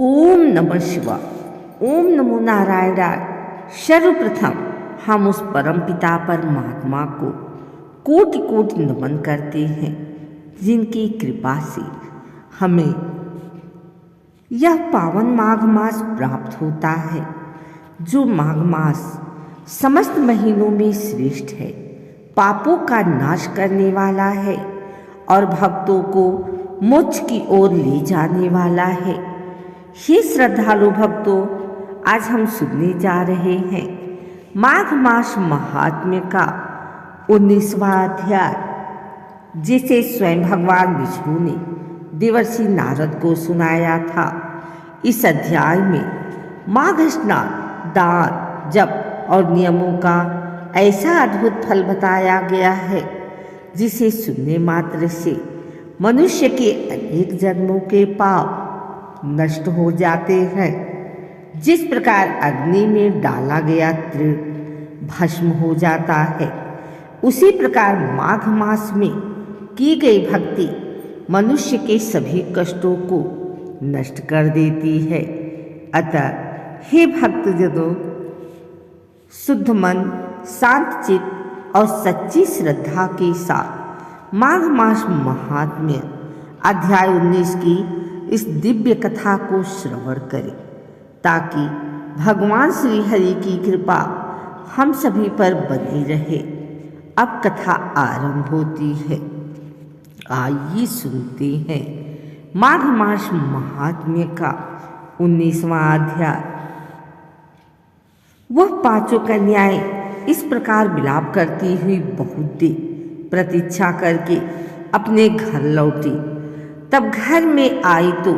ओम नमः शिवाय। ओम नमो नारायणाय। सर्वप्रथम हम उस परम पिता परमात्मा को कोटि कोटि नमन करते हैं जिनकी कृपा से हमें यह पावन माघ मास प्राप्त होता है, जो माघ मास समस्त महीनों में श्रेष्ठ है, पापों का नाश करने वाला है और भक्तों को मोक्ष की ओर ले जाने वाला है। हे श्रद्धालु भक्तों, आज हम सुनने जा रहे हैं माघ मास महात्म्य का 19वां अध्याय, जिसे स्वयं भगवान विष्णु ने देवर्षि नारद को सुनाया था। इस अध्याय में माघ स्नान, दान, जप और नियमों का ऐसा अद्भुत फल बताया गया है जिसे सुनने मात्र से मनुष्य के अनेक जन्मों के पाप नष्ट हो जाते हैं। जिस प्रकार अग्नि में डाला गया तृण भस्म हो जाता है, उसी प्रकार माघ मास में की गई भक्ति मनुष्य के सभी कष्टों को नष्ट कर देती है। अतः हे भक्तजनों, शुद्ध मन, शांत चित्त और सच्ची श्रद्धा के साथ माघ मास महात्म्य अध्याय 19 की इस दिव्य कथा को श्रवण करें, ताकि भगवान श्री हरि की कृपा हम सभी पर बनी रहे। अब कथा आरंभ होती है। आइए सुनते हैं माघ मास महात्म्य का 19वां अध्याय। वह पांचों कन्याएं इस प्रकार विलाप करती हुई बहुत देर प्रतीक्षा करके अपने घर लौटी। तब घर में आई तो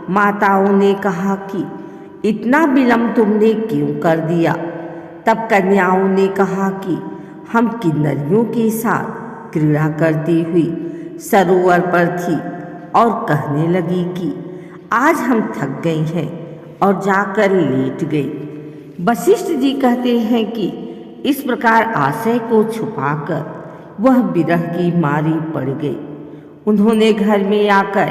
माताओं ने कहा कि इतना विलंब तुमने क्यों कर दिया। तब कन्याओं ने कहा कि हम किन्नरियों के साथ क्रीड़ा करती हुई सरोवर पर थी और कहने लगी कि आज हम थक गई हैं और जाकर लेट गई। वशिष्ठ जी कहते हैं कि इस प्रकार आशय को छुपाकर वह विरह की मारी पड़ गई। उन्होंने घर में आकर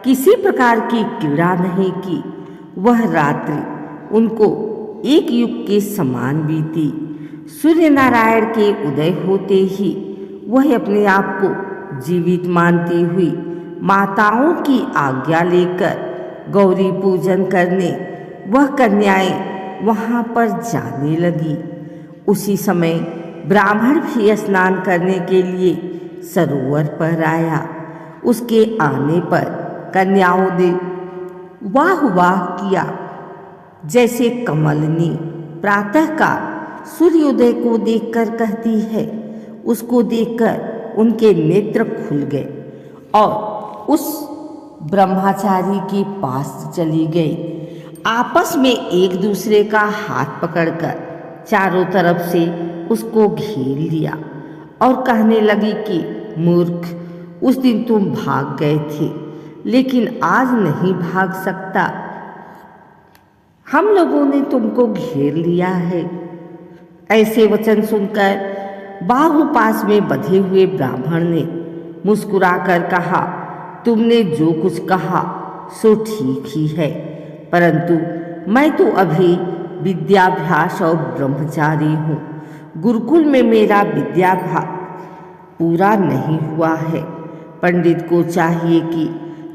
किसी प्रकार की क्रीड़ा नहीं की। वह रात्रि उनको एक युग के समान बीती। सूर्य नारायण के उदय होते ही वह अपने आप को जीवित मानती हुई माताओं की आज्ञा लेकर गौरी पूजन करने वह कन्याएं वहां पर जाने लगी। उसी समय ब्राह्मण भी स्नान करने के लिए सरोवर पर आया। उसके आने पर कन्याओं ने वाह वाह किया। जैसे कमलिनी प्रातःकाल सूर्योदय को देखकर कहती है, उसको देखकर उनके नेत्र खुल गए और उस ब्रह्मचारी के पास चली गई। आपस में एक दूसरे का हाथ पकड़कर चारों तरफ से उसको घेर लिया और कहने लगी कि मूर्ख, उस दिन तुम भाग गए थे, लेकिन आज नहीं भाग सकता। हम लोगों ने तुमको घेर लिया है। ऐसे वचन सुनकर बाहु पास में बंधे हुए ब्राह्मण ने मुस्कुराकर कहा, तुमने जो कुछ कहा सो ठीक ही है, परंतु मैं तो अभी विद्याभ्यास और ब्रह्मचारी हूँ। गुरुकुल में मेरा विद्याभ्यास पूरा नहीं हुआ है। पंडित को चाहिए कि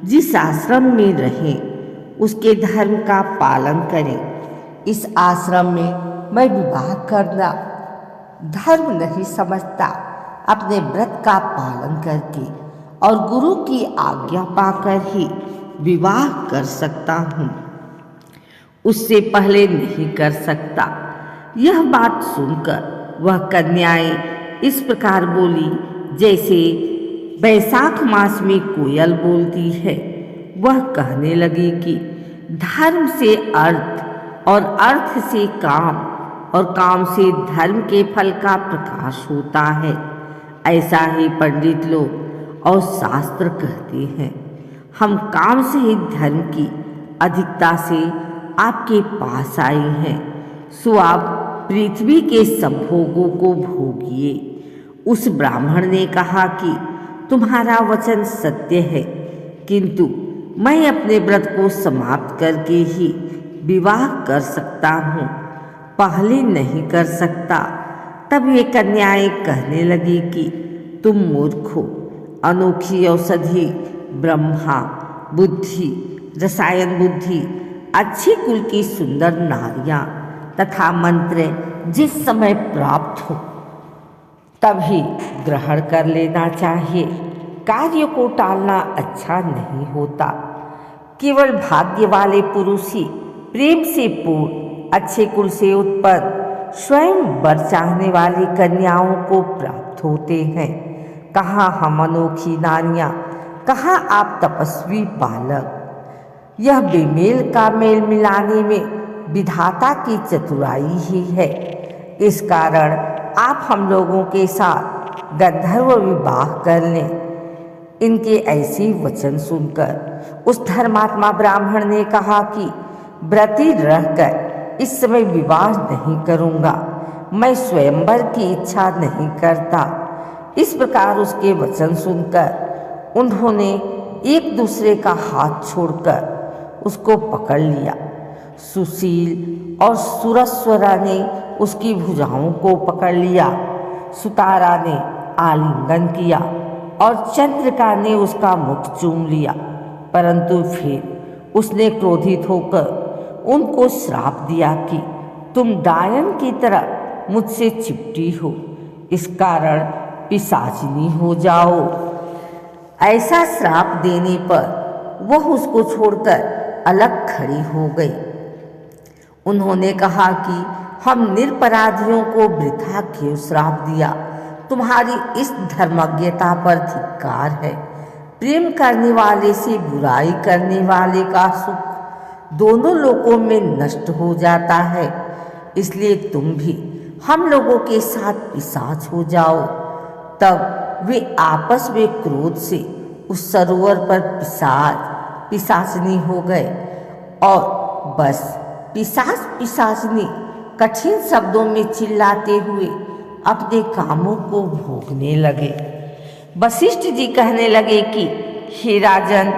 जिस आश्रम में रहें उसके धर्म का पालन करें। इस आश्रम में मैं विवाह करना धर्म नहीं समझता। अपने व्रत का पालन करके और गुरु की आज्ञा पाकर ही विवाह कर सकता हूँ, उससे पहले नहीं कर सकता। यह बात सुनकर वह कन्याएं इस प्रकार बोली जैसे वैशाख मास में कोयल बोलती है। वह कहने लगी कि धर्म से अर्थ और अर्थ से काम और काम से धर्म के फल का प्रकाश होता है। ऐसा ही पंडित लोग और शास्त्र कहते हैं। हम काम से ही धर्म की अधिकता से आपके पास आए हैं, सो आप पृथ्वी के सब भोगों को भोगिए। उस ब्राह्मण ने कहा कि तुम्हारा वचन सत्य है, किंतु मैं अपने व्रत को समाप्त करके ही विवाह कर सकता हूँ, पहले नहीं कर सकता। तब ये कन्याएं कहने लगी कि तुम मूर्ख हो। अनोखी औषधि ब्रह्मा बुद्धि, रसायन बुद्धि, अच्छी कुल की सुंदर नारियां तथा मंत्र जिस समय प्राप्त हो तभी ग्रहण कर लेना चाहिए। कार्य को टालना अच्छा नहीं होता। केवल भाग्य वाले पुरुष ही प्रेम से पूर्ण, अच्छे कुल से उत्पन्न, स्वयं वर चाहने वाली कन्याओं को प्राप्त होते हैं। कहाँ हम अनोखी नारियां, कहाँ आप तपस्वी बालक। यह बेमेल का मेल मिलाने में विधाता की चतुराई ही है। इस कारण आप हम लोगों के साथ गंधर्व विवाह कर लें। इनके ऐसे वचन सुनकर उस धर्मात्मा ब्राह्मण ने कहा कि व्रती रहकर इस समय विवाह नहीं करूँगा, मैं स्वयंवर की इच्छा नहीं करता। इस प्रकार उसके वचन सुनकर उन्होंने एक दूसरे का हाथ छोड़कर उसको पकड़ लिया। सुशील और सुरस्वरा ने उसकी भुजाओं को पकड़ लिया, सुतारा ने आलिंगन किया और चंद्रिका ने उसका मुख चूम लिया। परंतु फिर उसने क्रोधित होकर उनको श्राप दिया कि तुम डायन की तरह मुझसे चिपटी हो, इस कारण पिशाचिनी हो जाओ। ऐसा श्राप देने पर वह उसको छोड़कर अलग खड़ी हो गई। उन्होंने कहा कि हम निरपराधियों को वृथा क्यों श्राप दिया, तुम्हारी इस धर्मज्ञता पर धिक्कार है। प्रेम करने वाले से बुराई करने वाले का सुख दोनों लोकों में नष्ट हो जाता है। इसलिए तुम भी हम लोगों के साथ पिशाच हो जाओ। तब वे आपस में क्रोध से उस सरोवर पर पिशाचनी हो गए और बस पिशाचनी कठिन शब्दों में चिल्लाते हुए अपने कामों को भोगने लगे। वशिष्ठ जी कहने लगे कि हे राजन,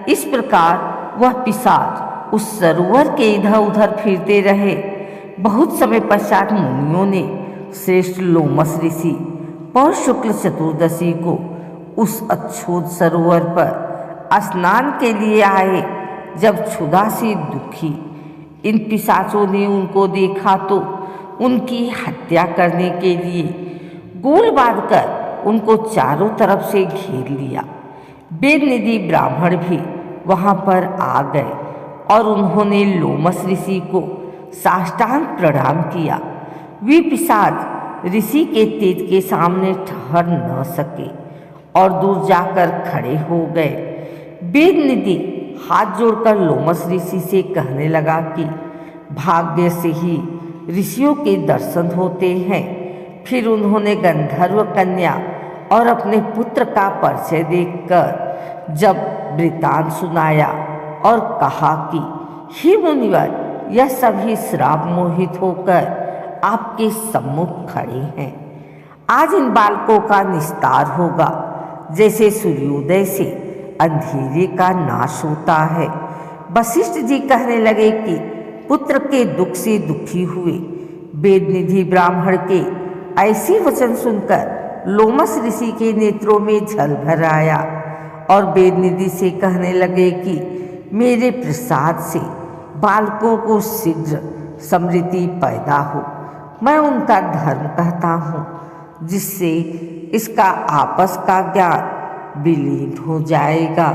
इस प्रकार वह पिशाच उस सरोवर के इधर उधर फिरते रहे। बहुत समय पश्चात मुनियों ने श्रेष्ठ लोमस ऋषि पौष शुक्ल चतुर्दशी को उस अछूत सरोवर पर स्नान के लिए आए। जब क्षुधा से दुखी इन पिशाचों ने उनको देखा तो उनकी हत्या करने के लिए गोल बांधकर उनको चारों तरफ से घेर लिया। वेदनिधि ब्राह्मण भी वहां पर आ गए और उन्होंने लोमस ऋषि को साष्टांग प्रणाम किया। वे पिशाच ऋषि के तेज के सामने ठहर न सके और दूर जाकर खड़े हो गए। वेदनिधि हाथ जोड़कर लोमस ऋषि से कहने लगा कि भाग्य से ही ऋषियों के दर्शन होते हैं। फिर उन्होंने गंधर्व कन्या और अपने पुत्र का परिचय देखकर जब वृतांत सुनाया और कहा कि हे मुनिवर, यह सभी श्राप मोहित होकर आपके सम्मुख खड़े हैं। आज इन बालकों का निस्तार होगा, जैसे सूर्योदय से अंधेरे का नाश होता है। वशिष्ठ जी कहने लगे कि पुत्र के दुख से दुखी हुए वेदनिधि ब्राह्मण के ऐसे वचन सुनकर लोमस ऋषि के नेत्रों में जल भर आया और वेदनिधि से कहने लगे कि मेरे प्रसाद से बालकों को शीघ्र समृद्धि पैदा हो। मैं उनका धर्म कहता हूँ, जिससे इसका आपस का ज्ञान विलीन हो जाएगा।